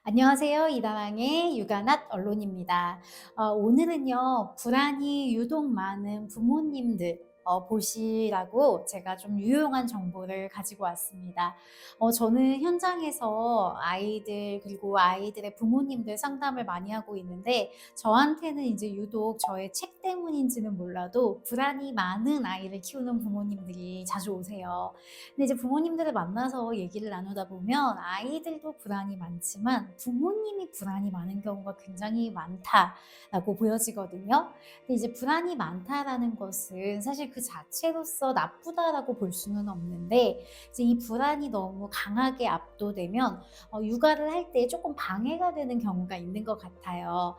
안녕하세요. 이다랑의 육아낫 언론입니다. 오늘은요, 불안이 유독 많은 부모님들 보시라고 제가 좀 유용한 정보를 가지고 왔습니다. 저는 현장에서 아이들 그리고 아이들의 부모님들 상담을 많이 하고 있는데 저한테는 이제 유독 저의 책 때문인지는 몰라도 불안이 많은 아이를 키우는 부모님들이 자주 오세요. 근데 이제 부모님들을 만나서 얘기를 나누다 보면 아이들도 불안이 많지만 부모님이 불안이 많은 경우가 굉장히 많다라고 보여지거든요. 근데 이제 불안이 많다라는 것은 사실 그 자체로서 나쁘다라고 볼 수는 없는데 이제 이 불안이 너무 강하게 압도되면 육아를 할 때 조금 방해가 되는 경우가 있는 것 같아요.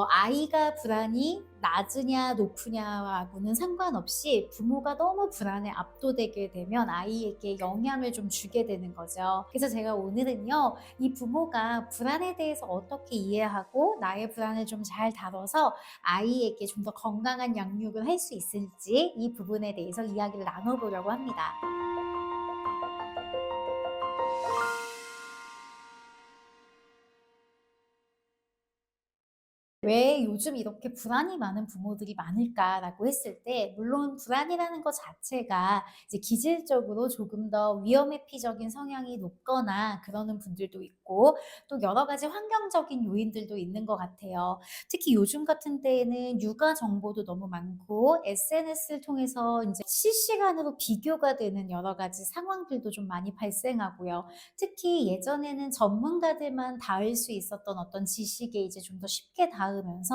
아이가 불안이 낮으냐 높으냐하고는 상관없이 부모가 너무 불안에 압도되게 되면 아이에게 영향을 좀 주게 되는 거죠. 그래서 제가 오늘은요, 이 부모가 불안에 대해서 어떻게 이해하고 나의 불안을 좀 잘 다뤄서 아이에게 좀 더 건강한 양육을 할 수 있을지 이 부분에 대해서 이야기를 나눠보려고 합니다. 왜 요즘 이렇게 불안이 많은 부모들이 많을까라고 했을 때, 물론 불안이라는 것 자체가 이제 기질적으로 조금 더 위험 회피적인 성향이 높거나 그러는 분들도 있고, 또 여러 가지 환경적인 요인들도 있는 것 같아요. 특히 요즘 같은 때에는 육아 정보도 너무 많고, SNS를 통해서 이제 실시간으로 비교가 되는 여러 가지 상황들도 좀 많이 발생하고요. 특히 예전에는 전문가들만 닿을 수 있었던 어떤 지식에 이제 좀 더 쉽게 닿으면서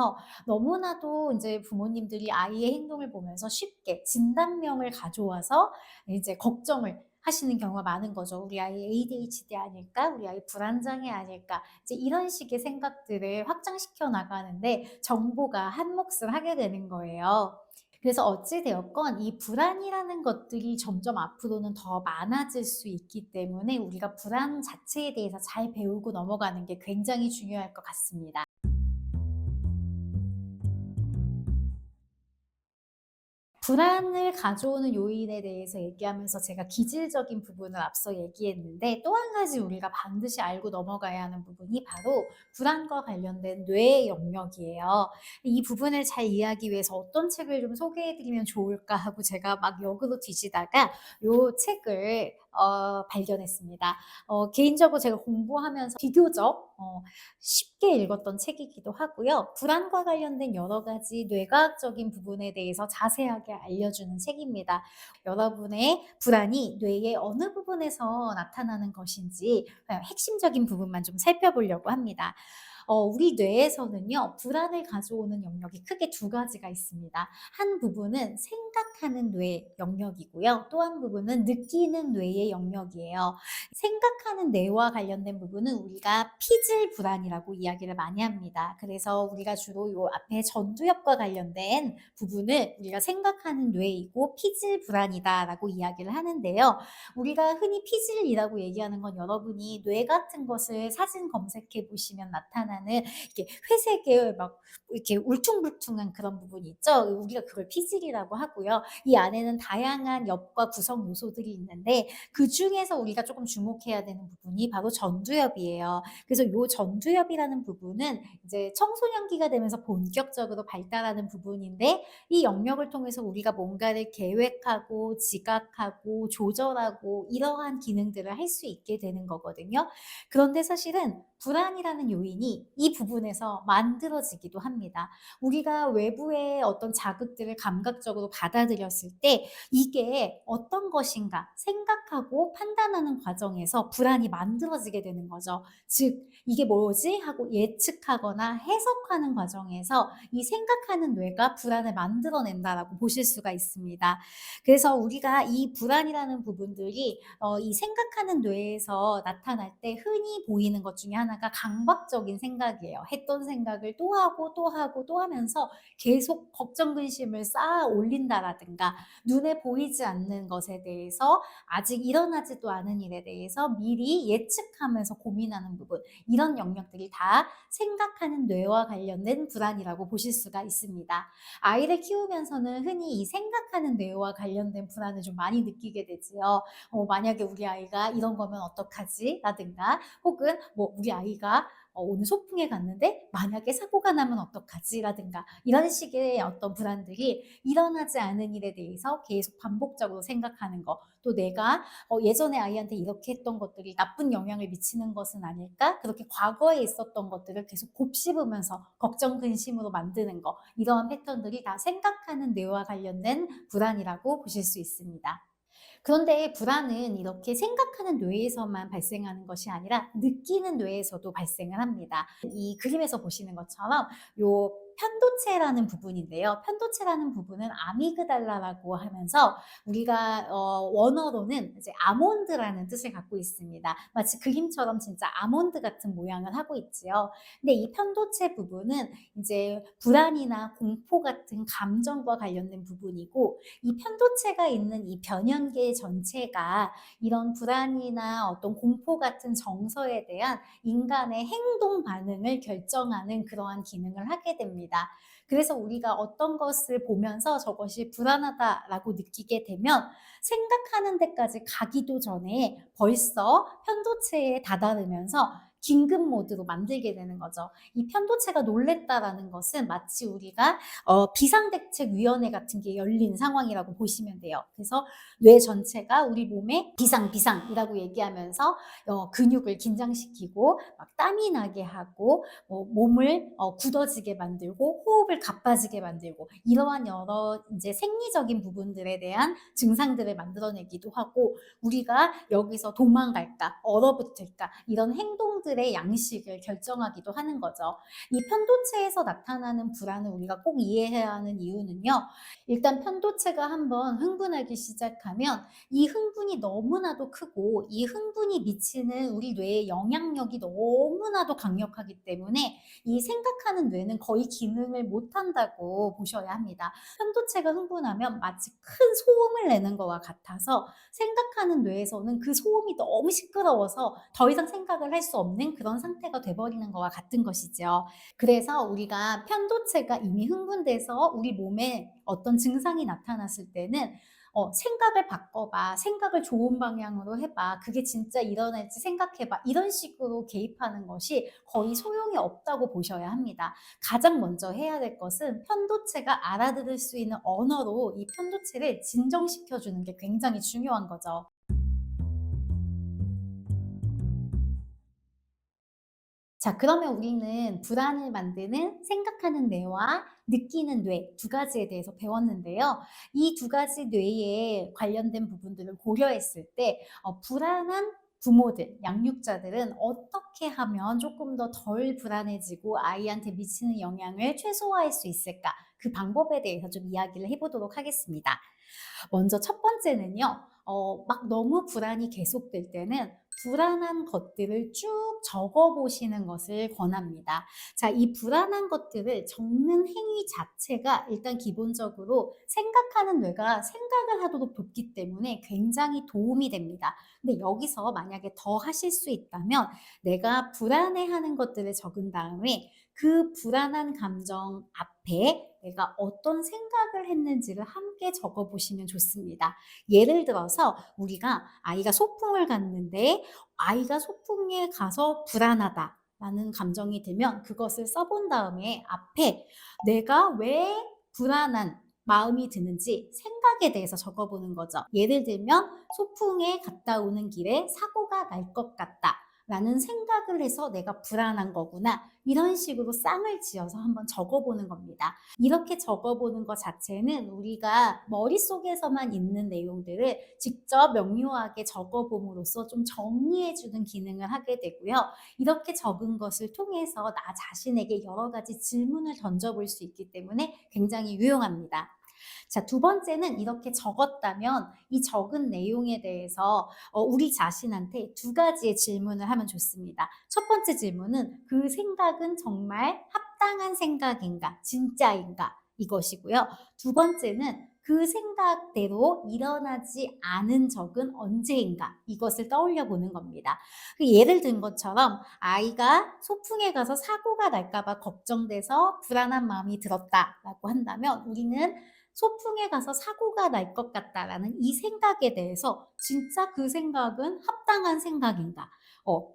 너무나도 이제 부모님들이 아이의 행동을 보면서 쉽게 진단명을 가져와서 이제 걱정을 하시는 경우가 많은 거죠. '우리 아이 ADHD 아닐까? 우리 아이 불안장애 아닐까?' 이제 이런 식의 생각들을 확장시켜 나가는데 정보가 한몫을 하게 되는 거예요. 그래서 어찌 되었건 이 불안이라는 것들이 점점 앞으로는 더 많아질 수 있기 때문에 우리가 불안 자체에 대해서 잘 배우고 넘어가는 게 굉장히 중요할 것 같습니다. 불안을 가져오는 요인에 대해서 얘기하면서 제가 기질적인 부분을 앞서 얘기했는데 또 한 가지 우리가 반드시 알고 넘어가야 하는 부분이 바로 불안과 관련된 뇌의 영역이에요. 이 부분을 잘 이해하기 위해서 어떤 책을 좀 소개해 드리면 좋을까 하고 제가 막 역으로 뒤지다가 요 책을 발견했습니다. 개인적으로 제가 공부하면서 비교적 쉽게 읽었던 책이기도 하고요. 불안과 관련된 여러 가지 뇌과학적인 부분에 대해서 자세하게 알려주는 책입니다. 여러분의 불안이 뇌의 어느 부분에서 나타나는 것인지 핵심적인 부분만 좀 살펴보려고 합니다. 우리 뇌에서는요, 불안을 가져오는 영역이 크게 두 가지가 있습니다. 한 부분은 생각하는 뇌 영역이고요. 또 한 부분은 느끼는 뇌의 영역이에요. 생각하는 뇌와 관련된 부분은 우리가 피질 불안이라고 이야기를 많이 합니다. 그래서 우리가 주로 요 앞에 전두엽과 관련된 부분을 우리가 생각하는 뇌이고 피질 불안이다라고 이야기를 하는데요. 우리가 흔히 피질이라고 얘기하는 건 여러분이 뇌 같은 것을 사진 검색해 보시면 나타나는 이렇게 회색의 막 이렇게 울퉁불퉁한 그런 부분이 있죠. 우리가 그걸 피질이라고 하고요. 이 안에는 다양한 엽과 구성 요소들이 있는데 그중에서 우리가 조금 주목해야 되는 부분이 바로 전두엽이에요. 그래서 요 전두엽이라는 부분은 이제 청소년기가 되면서 본격적으로 발달하는 부분인데 이 영역을 통해서 우리가 뭔가를 계획하고 지각하고 조절하고 이러한 기능들을 할 수 있게 되는 거거든요. 그런데 사실은 불안이라는 요인이 이 부분에서 만들어지기도 합니다. 우리가 외부의 어떤 자극들을 감각적으로 받아들였을 때 이게 어떤 것인가 생각하고 판단하는 과정에서 불안이 만들어지게 되는 거죠. 즉, 이게 뭐지? 하고 예측하거나 해석하는 과정에서 이 생각하는 뇌가 불안을 만들어낸다라고 보실 수가 있습니다. 그래서 우리가 이 불안이라는 부분들이 이 생각하는 뇌에서 나타날 때 흔히 보이는 것 중에 하나가 강박적인 생각이에요. 했던 생각을 또 하고 또 하고 또 하면서 계속 걱정 근심을 쌓아 올린다라든가 눈에 보이지 않는 것에 대해서 아직 일어나지도 않은 일에 대해서 미리 예측하면서 고민하는 부분 이런 영역들이 다 생각하는 뇌와 관련된 불안이라고 보실 수가 있습니다. 아이를 키우면서는 흔히 이 생각하는 뇌와 관련된 불안을 좀 많이 느끼게 되지요. 만약에 우리 아이가 이런 거면 어떡하지? 라든가 혹은 뭐 우리 아이가 오늘 소풍에 갔는데 만약에 사고가 나면 어떡하지?'라든가 이런 식의 어떤 불안들이 일어나지 않은 일에 대해서 계속 반복적으로 생각하는 거. 또 '내가 예전에 아이한테 이렇게 했던 것들이 나쁜 영향을 미치는 것은 아닐까?' 그렇게 과거에 있었던 것들을 계속 곱씹으면서 걱정 근심으로 만드는 거. 이러한 패턴들이 다 생각하는 뇌와 관련된 불안이라고 보실 수 있습니다. 그런데 불안은 이렇게 생각하는 뇌에서만 발생하는 것이 아니라 느끼는 뇌에서도 발생을 합니다. 이 그림에서 보시는 것처럼 요 편도체라는 부분인데요. 편도체라는 부분은 아미그달라라고 하면서 우리가 원어로는 이제 아몬드라는 뜻을 갖고 있습니다. 마치 그림처럼 진짜 아몬드 같은 모양을 하고 있지요. 근데 이 편도체 부분은 이제 불안이나 공포 같은 감정과 관련된 부분이고, 이 편도체가 있는 이 변연계 전체가 이런 불안이나 어떤 공포 같은 정서에 대한 인간의 행동 반응을 결정하는 그러한 기능을 하게 됩니다. 그래서 우리가 어떤 것을 보면서 저것이 불안하다라고 느끼게 되면 생각하는 데까지 가기도 전에 벌써 편도체에 다다르면서 긴급 모드로 만들게 되는 거죠. 이 편도체가 놀랬다라는 것은 마치 우리가 비상대책위원회 같은 게 열린 상황이라고 보시면 돼요. 그래서 뇌 전체가 우리 몸에 비상, 비상이라고 얘기하면서 근육을 긴장시키고 막 땀이 나게 하고 몸을 굳어지게 만들고 호흡을 가빠지게 만들고 이러한 여러 이제 생리적인 부분들에 대한 증상들을 만들어내기도 하고, 우리가 여기서 도망갈까, 얼어붙을까 이런 행동들의 양식을 결정하기도 하는 거죠. 이 편도체에서 나타나는 불안을 우리가 꼭 이해해야 하는 이유는요. 일단 편도체가 한번 흥분하기 시작하면 이 흥분이 너무나도 크고 이 흥분이 미치는 우리 뇌의 영향력이 너무나도 강력하기 때문에 이 생각하는 뇌는 거의 기능을 못한다고 보셔야 합니다. 편도체가 흥분하면 마치 큰 소음을 내는 것과 같아서 생각하는 뇌에서는 그 소음이 너무 시끄러워서 더 이상 생각을 할 수 없는 그런 상태가 돼버리는 것과 같은 것이죠. 그래서 우리가 편도체가 이미 흥분돼서 우리 몸에 어떤 증상이 나타났을 때는 "생각을 바꿔봐. 생각을 좋은 방향으로 해봐. 그게 진짜 일어날지 생각해봐." 이런 식으로 개입하는 것이 거의 소용이 없다고 보셔야 합니다. 가장 먼저 해야 될 것은 편도체가 알아들을 수 있는 언어로 이 편도체를 진정시켜 주는 게 굉장히 중요한 거죠. 자, 그러면 우리는 불안을 만드는 생각하는 뇌와 느끼는 뇌 두 가지에 대해서 배웠는데요. 이 두 가지 뇌에 관련된 부분들을 고려했을 때 불안한 부모들, 양육자들은 어떻게 하면 조금 더 덜 불안해지고 아이한테 미치는 영향을 최소화할 수 있을까? 그 방법에 대해서 좀 이야기를 해 보도록 하겠습니다. 먼저 첫 번째는요. 막 너무 불안이 계속될 때는 불안한 것들을 쭉 적어 보시는 것을 권합니다. 자, 이 불안한 것들을 적는 행위 자체가 일단 기본적으로 생각하는 뇌가 생각을 하도록 돕기 때문에 굉장히 도움이 됩니다. 근데 여기서 만약에 더 하실 수 있다면 내가 불안해하는 것들을 적은 다음에 그 불안한 감정 앞에 내가 어떤 생각을 했는지를 함께 적어 보시면 좋습니다. 예를 들어서 우리가 아이가 소풍을 갔는데 아이가 소풍에 가서 불안하다 라는 감정이 들면 그것을 써본 다음에 앞에 내가 왜 불안한 마음이 드는지 생각에 대해서 적어보는 거죠. 예를 들면 소풍에 갔다 오는 길에 사고가 날 것 같다 라는 생각을 해서 내가 불안한 거구나, 이런 식으로 쌍을 지어서 한번 적어보는 겁니다. 이렇게 적어보는 것 자체는 우리가 머릿속에서만 있는 내용들을 직접 명료하게 적어봄으로써 좀 정리해주는 기능을 하게 되고요. 이렇게 적은 것을 통해서 나 자신에게 여러 가지 질문을 던져볼 수 있기 때문에 굉장히 유용합니다. 자, 두 번째는 이렇게 적었다면 이 적은 내용에 대해서 우리 자신한테 두 가지의 질문을 하면 좋습니다. 첫 번째 질문은 그 생각은 정말 합당한 생각인가? 진짜인가? 이것이고요. 두 번째는 그 생각대로 일어나지 않은 적은 언제인가? 이것을 떠올려 보는 겁니다. 그 예를 든 것처럼 아이가 소풍에 가서 사고가 날까 봐 걱정돼서 불안한 마음이 들었다라고 한다면 우리는 소풍에 가서 사고가 날 것 같다라는 이 생각에 대해서 진짜 그 생각은 합당한 생각인가?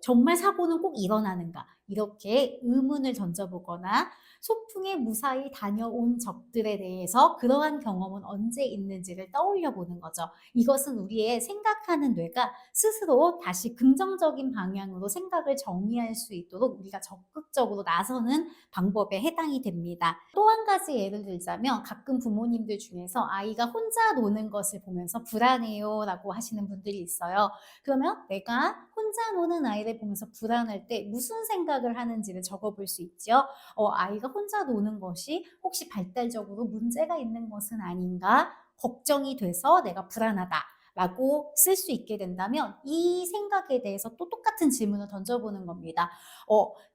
정말 사고는 꼭 일어나는가? 이렇게 의문을 던져보거나 소풍에 무사히 다녀온 적들에 대해서 그러한 경험은 언제 있는지를 떠올려 보는 거죠. 이것은 우리의 생각하는 뇌가 스스로 다시 긍정적인 방향으로 생각을 정리할 수 있도록 우리가 적극적으로 나서는 방법에 해당이 됩니다. 또 한 가지 예를 들자면 가끔 부모님들 중에서 아이가 혼자 노는 것을 보면서 불안해요 라고 하시는 분들이 있어요. 그러면 내가 혼자 노는 아이를 보면서 불안할 때 무슨 생각을 하는지를 적어볼 수 있죠. 아이가 혼자 노는 것이 혹시 발달적으로 문제가 있는 것은 아닌가 걱정이 돼서 내가 불안하다. 라고 쓸 수 있게 된다면 이 생각에 대해서 또 똑같은 질문을 던져보는 겁니다.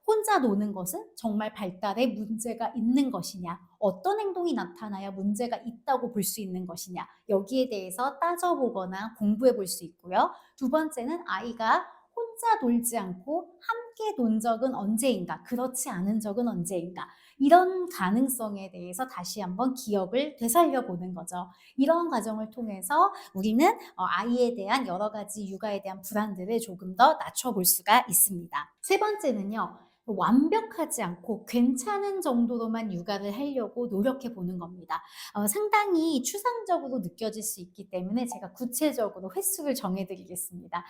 혼자 노는 것은 정말 발달에 문제가 있는 것이냐? 어떤 행동이 나타나야 문제가 있다고 볼 수 있는 것이냐? 여기에 대해서 따져보거나 공부해 볼 수 있고요. 두 번째는 아이가 혼자 놀지 않고 함께 논 적은 언제인가? 그렇지 않은 적은 언제인가? 이런 가능성에 대해서 다시 한번 기억을 되살려 보는 거죠. 이런 과정을 통해서 우리는 아이에 대한 여러 가지 육아에 대한 불안들을 조금 더 낮춰볼 수가 있습니다. 세 번째는요. 완벽하지 않고 괜찮은 정도로만 육아를 하려고 노력해 보는 겁니다. 상당히 추상적으로 느껴질 수 있기 때문에 제가 구체적으로 횟수를 정해 드리겠습니다.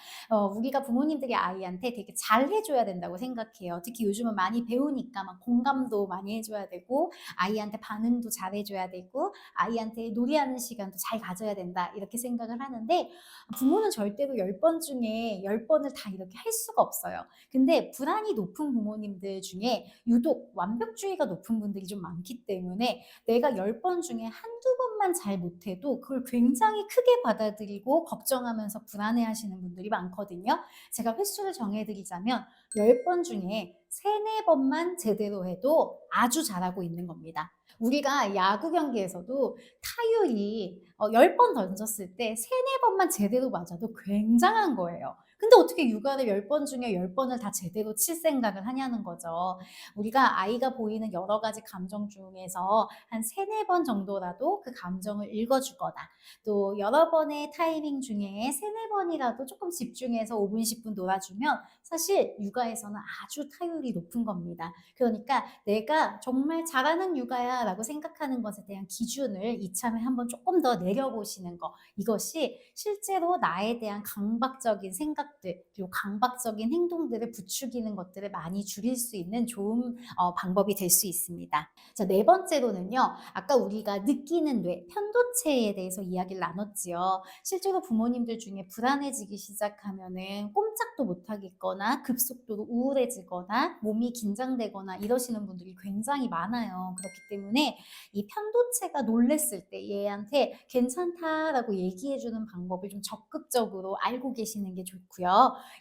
우리가 부모님들이 아이한테 되게 잘 해줘야 된다고 생각해요. 특히 요즘은 많이 배우니까 막 공감도 많이 해줘야 되고 아이한테 반응도 잘 해줘야 되고 아이한테 놀이하는 시간도 잘 가져야 된다 이렇게 생각을 하는데 부모는 절대로 10번 중에 10번을 다 이렇게 할 수가 없어요. 근데 불안이 높은 부모님들 중에 유독 완벽주의가 높은 분들이 좀 많기 때문에 내가 10번 중에 한두 번만 잘 못해도 그걸 굉장히 크게 받아들이고 걱정하면서 불안해하시는 분들이 많거든요. 제가 횟수를 정해드리자면 10번 중에 3-4번만 제대로 해도 아주 잘하고 있는 겁니다. 우리가 야구 경기에서도 타율이 10번 던졌을 때 3-4번만 제대로 맞아도 굉장한 거예요. 근데 어떻게 육아를 10번 중에 10번을 다 제대로 칠 생각을 하냐는 거죠. 우리가 아이가 보이는 여러 가지 감정 중에서 한 3-4번 정도라도 그 감정을 읽어주거나 또 여러 번의 타이밍 중에 3-4번이라도 조금 집중해서 5분, 10분 놀아주면 사실 육아에서는 아주 타율이 높은 겁니다. 그러니까 내가 정말 잘하는 육아야 라고 생각하는 것에 대한 기준을 이참에 한번 조금 더 내려보시는 거. 이것이 실제로 나에 대한 강박적인 생각들 그리고 강박적인 행동들을 부추기는 것들을 많이 줄일 수 있는 좋은 방법이 될 수 있습니다. 자, 네 번째로는요. 아까 우리가 느끼는 뇌, 편도체에 대해서 이야기를 나눴지요. 실제로 부모님들 중에 불안해지기 시작하면은 꼼짝도 못하겠거나 급속도로 우울해지거나 몸이 긴장되거나 이러시는 분들이 굉장히 많아요. 그렇기 때문에 이 편도체가 놀랬을 때 얘한테 괜찮다라고 얘기해주는 방법을 좀 적극적으로 알고 계시는 게 좋고요.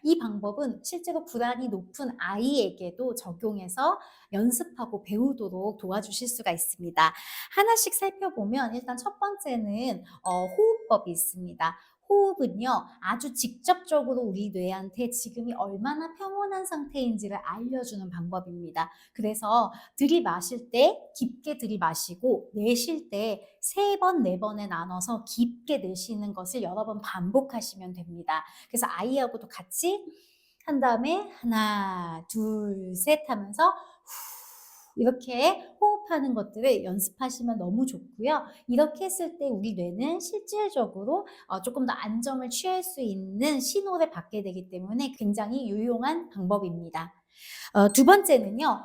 이 방법은 실제로 불안이 높은 아이에게도 적용해서 연습하고 배우도록 도와주실 수가 있습니다. 하나씩 살펴보면 일단 첫 번째는 호흡법이 있습니다. 호흡은요, 아주 직접적으로 우리 뇌한테 지금이 얼마나 평온한 상태인지를 알려주는 방법입니다. 그래서 들이마실 때 깊게 들이마시고 내쉴 때 3번, 4번에 나눠서 깊게 내쉬는 것을 여러 번 반복하시면 됩니다. 그래서 아이하고도 같이 한 다음에 하나, 둘, 셋 하면서 이렇게 호흡하는 것들을 연습하시면 너무 좋고요. 이렇게 했을 때 우리 뇌는 실질적으로 조금 더 안정을 취할 수 있는 신호를 받게 되기 때문에 굉장히 유용한 방법입니다. 두 번째는요.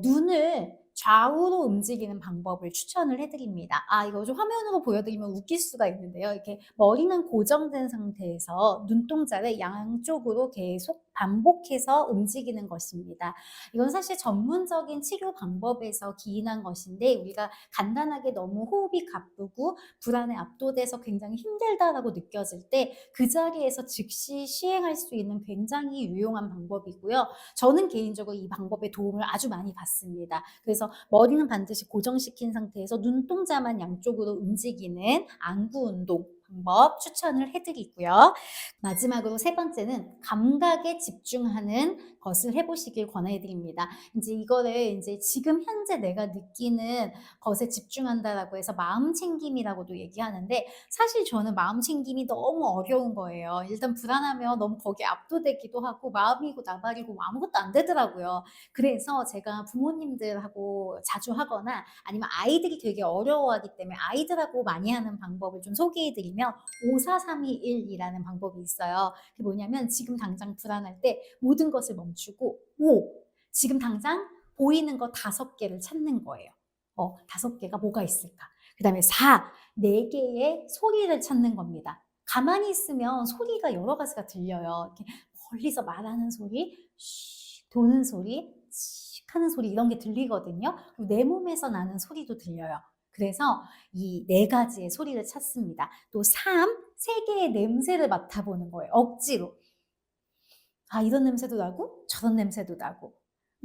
눈을 좌우로 움직이는 방법을 추천을 해 드립니다. 이거 좀 화면으로 보여드리면 웃길 수가 있는데요. 이렇게 머리는 고정된 상태에서 눈동자를 양쪽으로 계속 반복해서 움직이는 것입니다. 이건 사실 전문적인 치료 방법에서 기인한 것인데 우리가 간단하게 너무 호흡이 가쁘고 불안에 압도돼서 굉장히 힘들다라고 느껴질 때 그 자리에서 즉시 시행할 수 있는 굉장히 유용한 방법이고요. 저는 개인적으로 이 방법의 도움을 아주 많이 받습니다. 그래서 머리는 반드시 고정시킨 상태에서 눈동자만 양쪽으로 움직이는 안구 운동 방법 추천을 해드리고요. 마지막으로 세 번째는 감각에 집중하는 것을 해보시길 권해드립니다. 이제 이거를 이제 지금 현재 내가 느끼는 것에 집중한다라고 해서 마음 챙김이라고도 얘기하는데 사실 저는 마음 챙김이 너무 어려운 거예요. 일단 불안하면 너무 거기에 압도되기도 하고 마음이고 나발이고 아무것도 안 되더라고요. 그래서 제가 부모님들하고 자주 하거나 아니면 아이들이 되게 어려워하기 때문에 아이들하고 많이 하는 방법을 좀 소개해 드리면 54321이라는 방법이 있어요. 그게 뭐냐면 지금 당장 불안할 때 모든 것을 멈추고 5 지금 당장 보이는 거 5개를 찾는 거예요. 5개가 뭐가 있을까? 그다음에 4 4개의 소리를 찾는 겁니다. 가만히 있으면 소리가 여러 가지가 들려요. 이렇게 멀리서 말하는 소리, 쉬 도는 소리, 씩 하는 소리 이런 게 들리거든요. 그리고 내 몸에서 나는 소리도 들려요. 그래서 이 4가지의 소리를 찾습니다. 또 3, 3개의 냄새를 맡아보는 거예요. 억지로. 아, 이런 냄새도 나고 저런 냄새도 나고.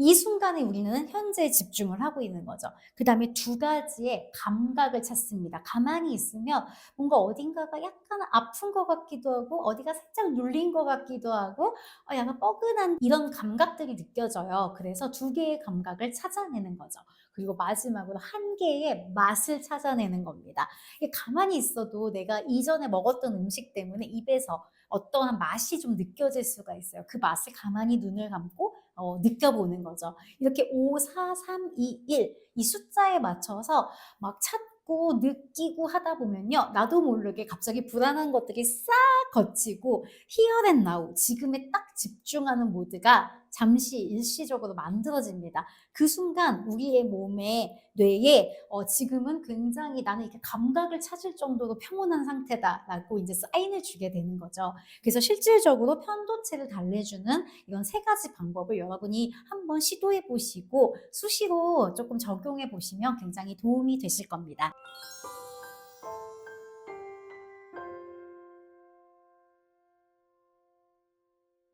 이 순간에 우리는 현재에 집중을 하고 있는 거죠. 그다음에 2가지의 감각을 찾습니다. 가만히 있으면 뭔가 어딘가가 약간 아픈 것 같기도 하고 어디가 살짝 눌린 것 같기도 하고 약간 뻐근한 이런 감각들이 느껴져요. 그래서 2개의 감각을 찾아내는 거죠. 그리고 마지막으로 1개의 맛을 찾아내는 겁니다. 이게 가만히 있어도 내가 이전에 먹었던 음식 때문에 입에서 어떠한 맛이 좀 느껴질 수가 있어요. 그 맛을 가만히 눈을 감고 느껴보는 거죠. 이렇게 5, 4, 3, 2, 1 이 숫자에 맞춰서 막 찾고 느끼고 하다 보면요. 나도 모르게 갑자기 불안한 것들이 싹 거치고 here and now 지금에 딱 집중하는 모드가 잠시 일시적으로 만들어집니다. 그 순간 우리의 몸에 뇌에 지금은 굉장히 나는 이렇게 감각을 찾을 정도로 평온한 상태다라고 이제 사인을 주게 되는 거죠. 그래서 실질적으로 편도체를 달래주는 이런 3가지 방법을 여러분이 한번 시도해 보시고 수시로 조금 적용해 보시면 굉장히 도움이 되실 겁니다.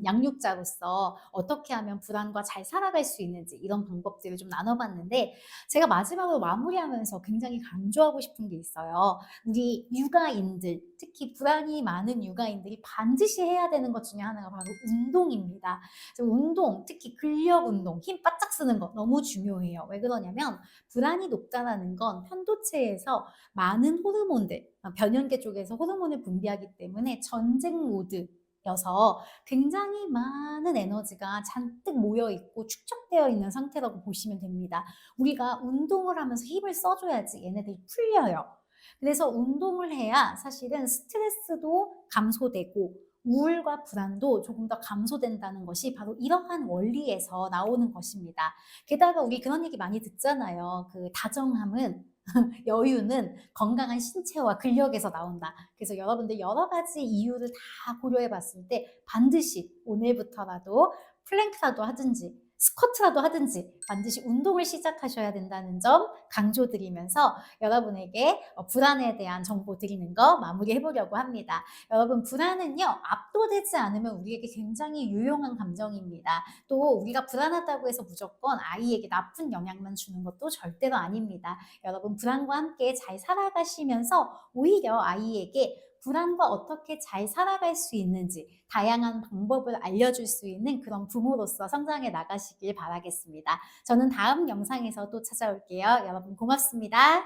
양육자로서 어떻게 하면 불안과 잘 살아갈 수 있는지 이런 방법들을 좀 나눠봤는데 제가 마지막으로 마무리하면서 굉장히 강조하고 싶은 게 있어요. 우리 육아인들, 특히 불안이 많은 육아인들이 반드시 해야 되는 것 중에 하나가 바로 운동입니다. 그래서 운동, 특히 근력 운동, 힘 바짝 쓰는 거 너무 중요해요. 왜 그러냐면 불안이 높다라는 건 편도체에서 많은 호르몬들, 변연계 쪽에서 호르몬을 분비하기 때문에 전쟁 모드 여서 굉장히 많은 에너지가 잔뜩 모여 있고 축적되어 있는 상태라고 보시면 됩니다. 우리가 운동을 하면서 힘을 써줘야지 얘네들이 풀려요. 그래서 운동을 해야 사실은 스트레스도 감소되고 우울과 불안도 조금 더 감소된다는 것이 바로 이러한 원리에서 나오는 것입니다. 게다가 우리 그런 얘기 많이 듣잖아요. 그 다정함은 여유는 건강한 신체와 근력에서 나온다. 그래서 여러분들 여러 가지 이유를 다 고려해 봤을 때 반드시 오늘부터라도 플랭크라도 하든지 스쿼트라도 하든지 반드시 운동을 시작하셔야 된다는 점 강조드리면서 여러분에게 불안에 대한 정보 드리는 거 마무리해 보려고 합니다. 여러분 불안은요 압도되지 않으면 우리에게 굉장히 유용한 감정입니다. 또 우리가 불안하다고 해서 무조건 아이에게 나쁜 영향만 주는 것도 절대로 아닙니다. 여러분 불안과 함께 잘 살아가시면서 오히려 아이에게 불안과 어떻게 잘 살아갈 수 있는지 다양한 방법을 알려줄 수 있는 그런 부모로서 성장해 나가시길 바라겠습니다. 저는 다음 영상에서 또 찾아올게요. 여러분 고맙습니다.